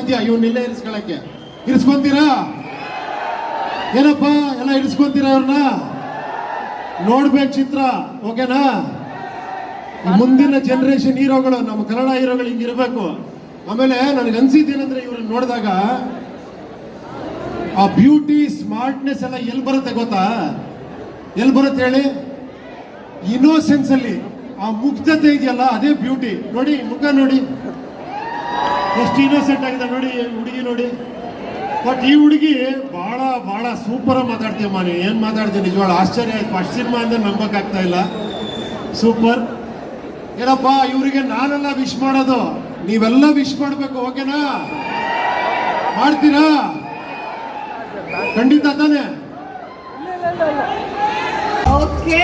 ಸಾಧ್ಯ ಇವನ್ನೆಲ್ಲ ಇರಿಸ್ಕೊಳಕ್ಕೆ. ಇರಿಸ್ಕೊಂತೀರಾ? ಏನಪ್ಪ ಎಲ್ಲ ಇರಿಸ್ಕೊಂತೀರಾ ಅವ್ರನ್ನ? ನೋಡ್ಬೇಕು ಚಿತ್ರ, ಓಕೆನಾ? ಮುಂದಿನ ಜನರೇಷನ್ ಹೀರೋಗಳು, ನಮ್ಮ ಕನ್ನಡ ಹೀರೋಗಳು ಹಿಂಗಿರ್ಬೇಕು. ಆಮೇಲೆ ನನಗೆ ಅನ್ಸಿದ್ದೇನೆಂದ್ರೆ ಇವ್ರನ್ನ ನೋಡಿದಾಗ ಆ ಬ್ಯೂಟಿ ಸ್ಮಾರ್ಟ್ನೆಸ್ ಎಲ್ಲ ಎಲ್ಲಿ ಬರುತ್ತೆ ಗೊತ್ತಾ? ಎಲ್ಲಿ ಬರುತ್ತೆ ಹೇಳಿ? ಇನ್ನೋಸೆನ್ಸ್ ಅಲ್ಲಿ ಆ ಮುಗ್ಧತೆ ಇದೆಯಲ್ಲ, ಅದೇ ಬ್ಯೂಟಿ. ನೋಡಿ ಮುಖ ನೋಡಿ ಎಷ್ಟು ಇನ್ನೋಸೆಂಟ್ ಆಗಿದೆ ನೋಡಿ ಹುಡುಗಿ ನೋಡಿ. ಬಟ್ ಈ ಹುಡುಗಿ ಬಹಳ ಬಹಳ ಸೂಪರ್ ಆಗಿ ಮಾತಾಡ್ತೀಯಮ್ಮ. ನೀನು ಏನ್ ಮಾತಾಡ್ತೀನಿ ನಿಜವಾಳ ಆಶ್ಚರ್ಯ ಆಯ್ತು. ಫಸ್ಟ್ ಸಿನಿಮಾ ಅಂದ್ರೆ ನಂಬಕ್ ಆಗ್ತಾ ಇಲ್ಲ. ಸೂಪರ್. ಏನಪ್ಪ ಇವರಿಗೆ ನಾನೆಲ್ಲ ವಿಶ್ ಮಾಡೋದು, ನೀವೆಲ್ಲ ವಿಶ್ ಮಾಡ್ಬೇಕು, ಓಕೆನಾ? ಮಾಡ್ತೀರಾ? ಖಂಡಿತ ತಾನೆ? ಓಕೆ